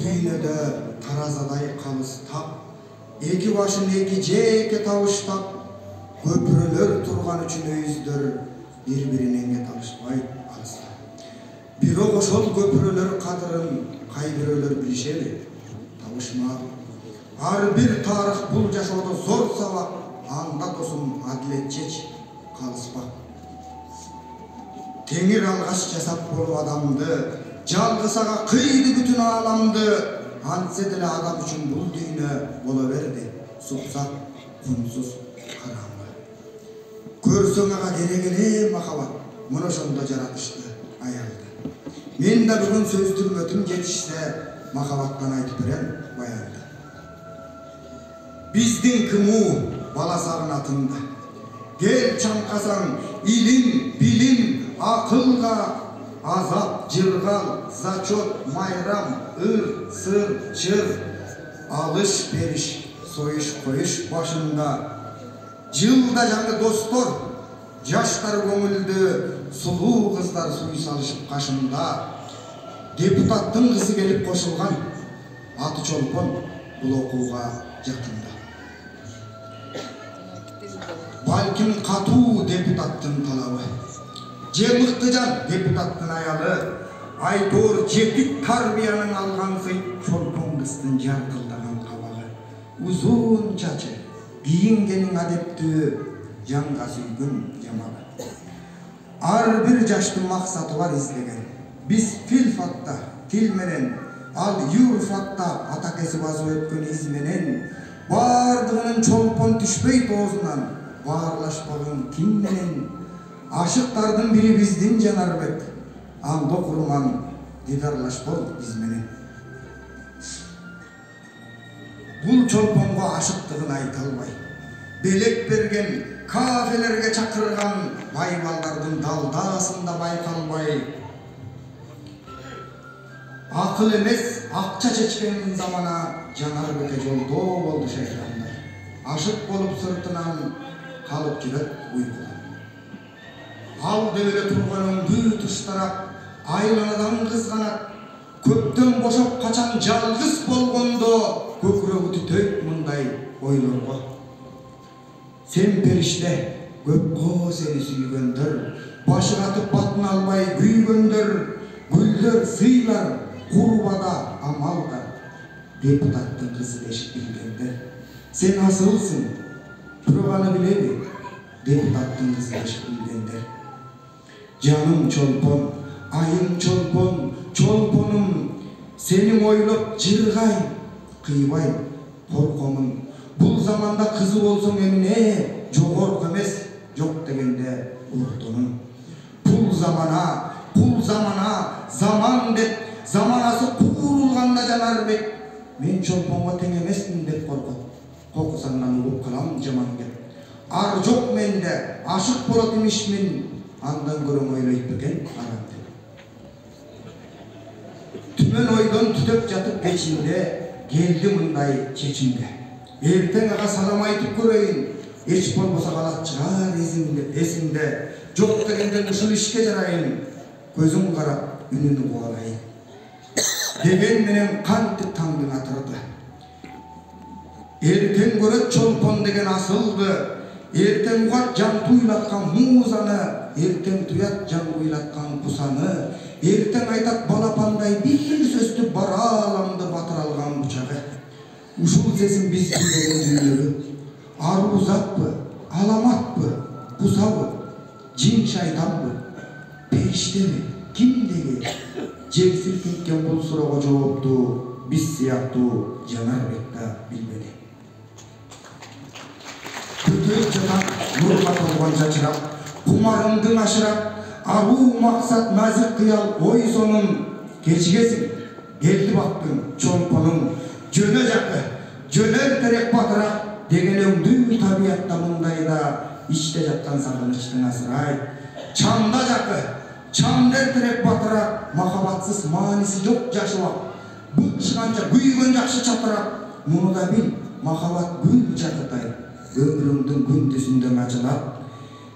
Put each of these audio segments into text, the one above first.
дүйнөдө таразадай калыстап, эки башын эки жеке табыштап, көпүрөлөр турган үчүн өйүздөр бири-биринен кете алышпайт алыста. Бирок ошол көпүрөлөр кадырын кайбирөөлөр билишеби? Табышмак. Ар бир тарых бул жашоодо зор сабак, анда досум адилет чеч калыспак. Теңир алгаш жасап болуп адамды, жалгыз ага кыйды бүтүн ааламды. Антсе деле адам үчүн бул дүйнө боло берди, суксак, кумсуз, караңгы. Көрсөң ага керек эле махабат, мына ошондо жаратышты аялды. Мен да бүгүн сөз түрмөтүм жетишсе, махабаттан айтып берем баянды. Биздин кымуу бала сагынатында, кел чаңкасаң илим, билим, акылга, азап, жыргал, зачет, майрам, ыр, сыр, чыр, алыш, бериш, союш, коюш башында. Жылда жаңы достор, жаштар көңүлдү, сулуу кыздар суй салышып кашында. Депутаттын кызы келип кошулган, аты Чолпон бул окууга жакында. Балким катуу депутаттын талабы, же мыктыжан депутаттын аялы, айтор жетик тарбиянын алган сый Чолпон кыздын жаркылдаган кабагы. Узун чачы, кийингенин адептүү, жанга сүйгүн жамалы. Ар бир жаштын максаты бар издеген. Биз филфакта тил менен, ал юрфакта ата кесип азып өткөн из менен, бардыгынын Чолпон түшпөйт оозунан, баарлашпагын ким менен. Ашыктардын бири биздин Жанарбек, анда курман дидарлашпол биз менен. Бул Чолпонго ашыктыгын айта албай, белек берген, кафелерге чакырган байбалдардын далдасында байкалбай, акыл эмес акча чечкендин замана Жанарбекке жолдоо болду шайтандай. Ашык болуп сыртынан калып жүрөт уйкудан. Ал дөөлө турган өңдүү туштарап, айланадан кызганат, көптөн бошоп качан жалгыз болгондо, көкүрөгү түтөйт мындай ойлорго. Сен периште, көпкө сени сүйгөндөр, башы катып батын албай күйгөндөр, гүлдөр, сыйлар, курбада, амалда, депутаттын кызы дешип билгендер. Сен асылсың, бирок аны билеби, депутаттын кызы дешип билгендер. Жаным Чолпон, айым Чолпон, Чолпонум, сени ойлоп жыргай, кыйбай, коркомун. Бул заманда кызы болсоң эмне, жогорку эмес, жок дегенде уруктонун. Пул замана, заман деп, заманасы куурулганда Жанарбек, мен Чолпонго тең эмесмин деп коркот. Кокусаңдан угуп калам жаман кеп. Ар жок менде, ашык болот имишмин, андан көрөң ойлойт бекен анам деп. Түмөн ойдон түтөп жатып кечинде, келди мындай чечимге. Эртең ага салам айтып көрөйүн, эч болбосо калат чыгар эсимде. Жок дегенде ушул ишке жарайын, көзүң карап үнүн угалайын. Деген менен кантип таңдың атырды. Эртең көрөт Чолпон деген асылды, эртең угат жан туйлаткан музаны, эртең туят жан уйлаткан кусаны, эртең айтат балапандай бир сөздү бара аламды батыр алган бучагы. Ушул сесин биз билген дүйнөлү, аруу затпы, аламатпы, кусабы, жин шайтанбы, периштеби, кимдеги? Жер силкинткен бул суроого жоопту биз сыяктуу Жанарбек да билбеди. Көтөрүп жатат нурга толгон чачырап, кумарыңдын ашырап, аруу максат назик кыял ой сонун. Кечигесиң, келди бактың Чолпонуң, жөнө жакы, жөнөр керек батырак деген өңдүү табиятта мындайда ичте жаткан сагынычтын асырай. Чамда жакы, чамдер керек батырак, махабатсыз мааниси жок жашыбак. Бычканча күйгөн жакшы чатырак, муну да бил, махабат гүл жакытай, өмүрүңдүн күндүзүндөн ачылат.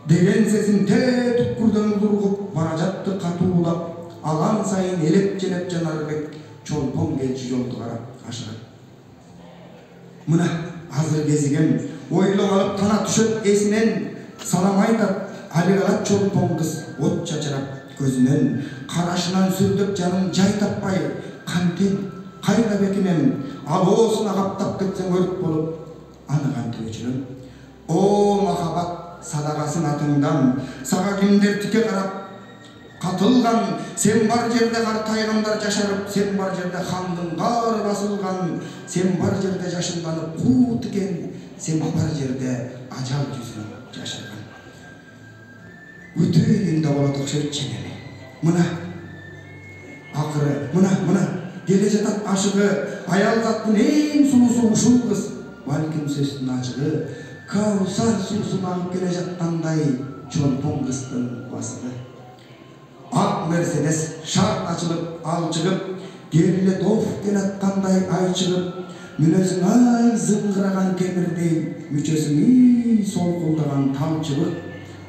Деген сесин түпкүрдөн улургуп бара жатты катуулап, алан сайын элеп женеп Жанарбек чолпон келчи жолду карап ашыгат. Мына азыр кезиген ойлоп алып тана түшөт эсинен салам айтат. Али калат чолпон кыз от чачырап көзүнөн, карашынан сүрдөп жанын жай таппай, кантен кайда бетинен алоосуна каптап кетсең өрт болуп, аны кантип өчүрөм? О махаббат садакасын атыңдан, сага кимдер тике карап катылган, сен бар жерде картайгандар жашарып, сен бар жерде хандын кары басылган, сен бар жерде жашынданып куу тикен, сен бар жерде ажал жүзүн жашырган. Өтөйүндө болот окшойт ченели. Мына акыры, мына келе жатат ашыгы, аял заттын эң сулуусу ушул кыз. Балким сөздүн ачыгы, Каусар суусун алып келе жаткандай чолпон кыздын басыгы. Ак Мерседес шарт ачылып, ал чыгып, кериле тоф келаткандай ай чыгып, мүнөзүң ай зыңгыраган темирдей, мүчөсүң солкулдаган тал чыбык,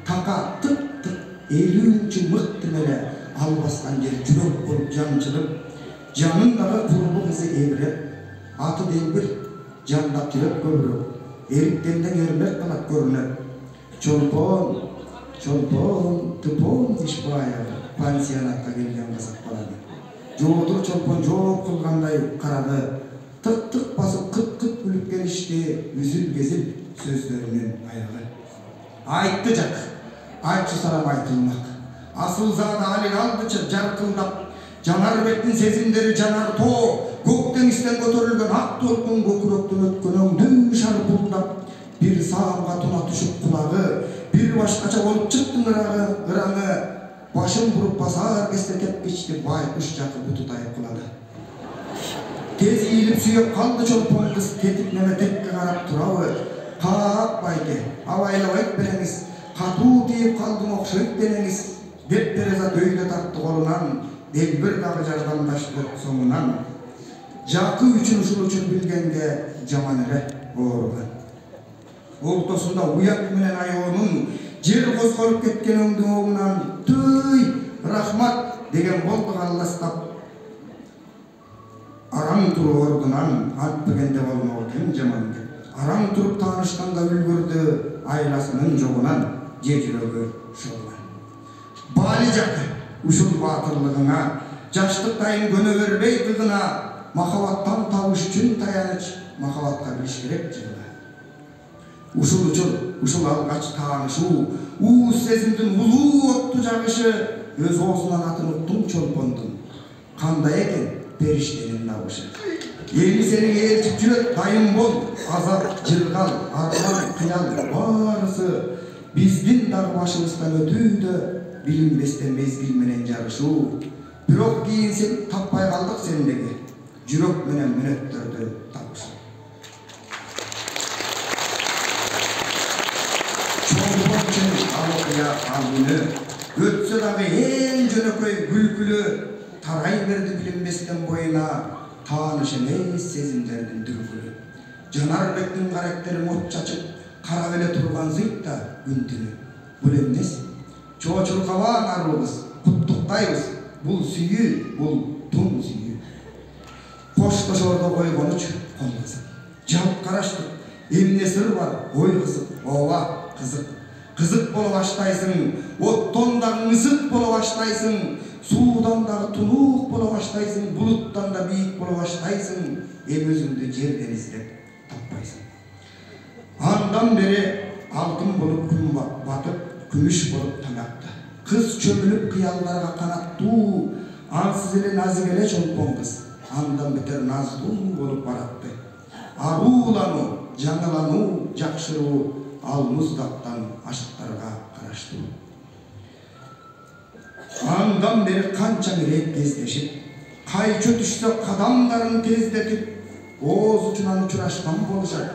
така тык-тык 50-нчи мыкты эле ал баскан жер жүрөк болуп жанчылып, жанындагы курбу кызы эбиреп, аты делбир жандап жүрөт көбүрөөк, эриктенден эрмек калат көрүнөт. Чолпон, ты помнишь баягы пансионатка келген казак баланы? Жоодур чолпон жооп кылгандай карады, тык-тык басып кыт-кыт күлүп келишти, үзүл-кезил сөздөрүнүн аягы. Айтты жак, айтчы салам айтылмак. Асыл зада алик алдычы жаркылдап, жанар беттин сезимдери жанар тоо, көк деңизден көтөрүлгөн ак толкун көкүрөктөн өткөн өңдүң шарпылдап, бир саамга туна түшүп кулагы, бир башкача болуп чыктың ыраңы, башын буруп басар кезде тепкичти байкуш жакы бутудай кылады. Тез ийилип сүйөп калды чолпон кыз, тетип неметекке карап турабы? Каап байке, абайлабайт береңиз, катуу тийип калдым окшойт денеңиз, деп Тереза дөйдө тартты колунан, делбир дагы жардамдашты соңунан. Жакы үчүн ушул үчүн билгенге жаман эле ооруган. Олтосунда уят менен аyoonун жер козголуп кеткен өңдүң оңунан түй рахмат деген болду калластап. Араң туруп ордунан антпегенде болмоо экен жаман деп. Араң туруп таанышканга үлгүрдү айласынын жогунан, же жүрөгү шолган. Баали жакы ушул баатырлыгыңа, жаштыктайын көнө бербей кыгына, махабаттан табыш үчүн таяныч, махабатка билиш керек жыгына. Ушул учур, ушул алгач таанышуу, ууз сезимдин улуу отту жагышы, өз оозунан атын уктум чолпондун. Кандай экен периштенин набышы. Эми сени ээрчип жүрөт, дайым бол, азап, жыргал, арман, кыял баарысы биздин дагы башыбыздан өтүүдө, билинбестен мезгил менен жарышуу. Бирок кийин сен таппай калдык сендеги жүрөк менен мүнөттөрдү табышы. Чолпон алыкыя алгүнү, өтсө дагы эң жөнөкөй күлкүлү, тарай берди билинбестен боюна, тааныш эмес сезимдердин дүркүлү. Жанар бектин карактери от чачып, карап эле турган зыйтта күн түнү. Бул эмнеси? Чоочулкабаң арыбыз, куттуктайбыз. Бул сүйүү, бул тун сүйүү. Коштошордо койгонучу колбасып. Жалп караштык, эмне сыр бар, ой кызык, ооба кызык. Кызык боло баштайсың, оттон дагы ысык боло баштайсың, суудан дагы тунук боло баштайсың, булуттан да бийик боло баштайсың, өзүңдү жерден издеп таппайсың. Андан бери алтын болуп күн батып, күмүш болуп таң атты. Кыз чөмүлүп кыялдарга канаттуу, ансыз эле назик эле чолпон кыз, андан бетер наздуу болуп баратты. Аруулануу, жаңылануу, жакшыруу, ал муздактан ашыктарга караштуу. Андан бери канча мирет кездешип, кайчы түшсө кадамдарын тездетип, ооз учунан учурашкан болушат.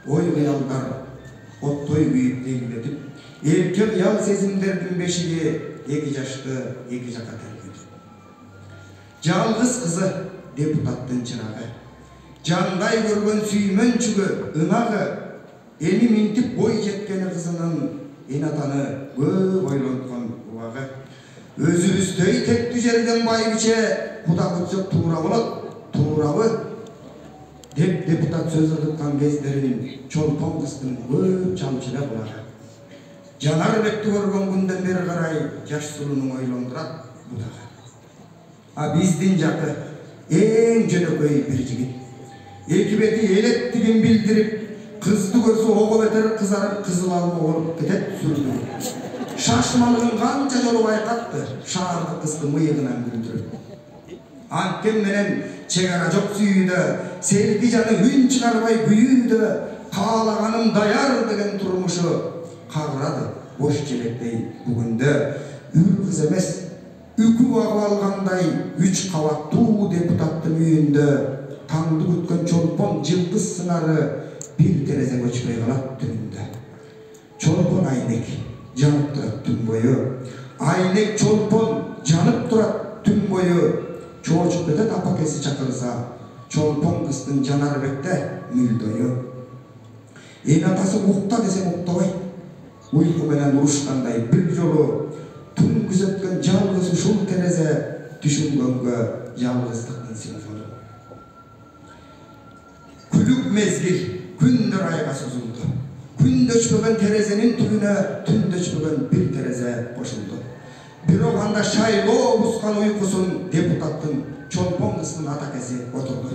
Ой кыялдар оттой күйүп дегилетип, эрке кыял сезимдердин бешиги эки жашты эки жака тергетип. Жалгыз кызы депутаттын чырагы, жандай көргөн сүймөнчүгү ынагы, эми минтип бой жеткени кызынын эн атаны көп ойлонткон убагы. Özübüzдөй тектүү жерден байбиче Куда күтсөк туура болот, туурабы деп депутат сөз кыткан кездерин чолпон кыздын көп чамчыра булага. Жанарбекти көргөн күндөн бери карай жаш сулунун ойлондурат будага. Биздин жакы эң жөнөкөй бир жигит. Эки бети элеттигин билдирип, кызды көрсө ого бетер кызарып кызыл алма болуп кетет сүрдү. Шашмалыгын канча жолу байкатты, шаарды кызды мыйыгынан күлдүрүп. Анткени менен чегара жок сүйүүдө, селки жаны үн чыгарбай күйүүдө, каалаганым даяр деген турмушу кагырады бош желектей бүгүндө. Үр кыз эмес, үкү багып алгандай 3 кабаттуу депутаттын үйүндө таңды күткөн чолпон жылдыз сыңары бир терезе көчпөй калат түнүндө. Чолпон айнек жанып турат түн бою, айнек чолпон жанып турат түн бою. Чоочуп кетет апакеси чакырса, чолпон кыздын Жанарбекте мүлдөйү. Эн атасы укта десем уктабайт. Уйку менен урушкандай бир жолу түн күзөткөн жалгыз ушул терезе түшүнгөнгө жалгыздыктын символу. Күлүк мезгил күндөр айга созулду. Күндө өчпөгөн терезенин түбүнө түндө өчпөгөн бир терезе кошулду. Бирок анда шайлоо бускан уйкусун депутаттын чолпон кыздын атакеси отурду.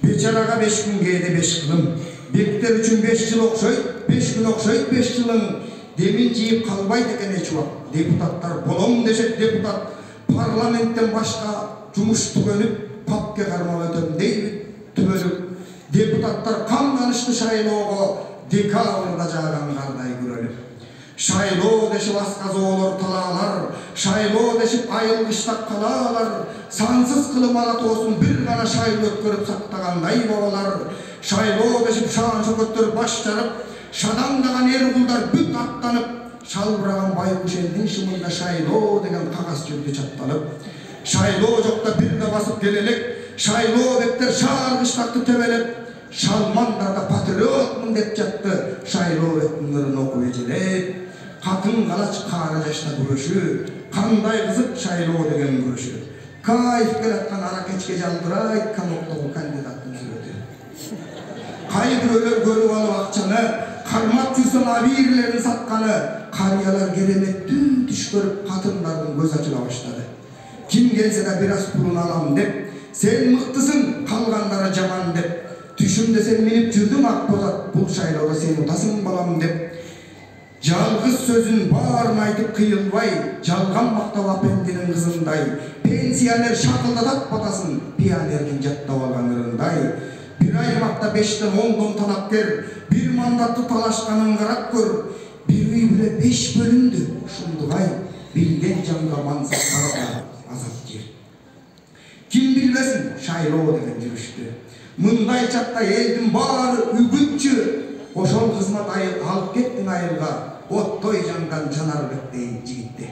Бечарага 5 күн кээде 5 кылым, бектер үчүн 5 жыл окшойт, 5 күн окшойт 5 жылың демин жийип калбайт экен эч убак. Депутаттар болом дешет депутат, парламенттен башка жумуш түгөнүп, папке кармап өтөм дейби түбөлүк. Депутаттар камданышты шайлоого декабрда жааган кардай көрөлүп. Шайлоо дешип асказоолор талаалар, шайлоо дешип айылгыштак калаалар, сансыз кылым алатоосун бир гана шайлоо өткөрүп сактагандай бабалар, шайлоо дешип шаан шөкөттөр баш жарып, шадаңдаган эр кулдар бүт аттанып, шалбыраган байкуш элдин шымында шайлоо деген кагаз жүрдү чатталып, шайлоо жокта бир да басып келелек, шайлоо бектер шааргыштакты төбелеп, шалмандарда патриотмун деп жатты, шайлоо бектин окуп эжелеп. Катын калач кара жашта күрөшү, кандай кызык шайлоо деген күрөшү. Кайф келаткан ара кечке жалдырайт каноктогу кандидаттын сүрөтү. Кай бирөөлөр көрүп алып акчаны, кармап жүрсөң абийирлерин сатканы, карыялар кереметтүү түш көрүп катындардын көз ачыла баштады. Ким келсе да бир аз пулун алам деп, сен мыктысың, калгандары жаман деп, түшүмдө сен минип жүрдүң ак бозат, бул шайлоодо сен утасың балам деп. Жалгыз сөзүн баарын айтып кыйылбай, жалган мактап апендинин кызындай, пенсионер шакылдатат батасын, пионердин жаттап алган ырындай. Бир аймакта 5тен 10дон талапкер, бир мандатты талашканын карап көр, бир үй биле 5 бөлүндү, ушундугай билген жанга мансап карата азат жер. Ким билбесин шайлоо деген жүрүштү. Мындай чакта элдин баары үгүтчү, ошол кызмат алып кеттиң айылга, оттой жанган Жанарбектей жигитти.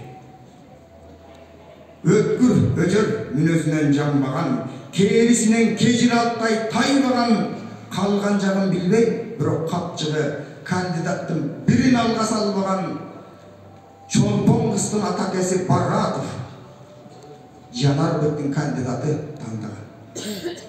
Өткүр өжөр мүнөзүнөн жамбаган, керисинен кежиралтай тайбаган, калган жагын билбейм, бирок капчыгы кандидаттын бирин алга салбаган чолпон кыздын атакеси Баратов Жанарбектин кандидаты тандаган.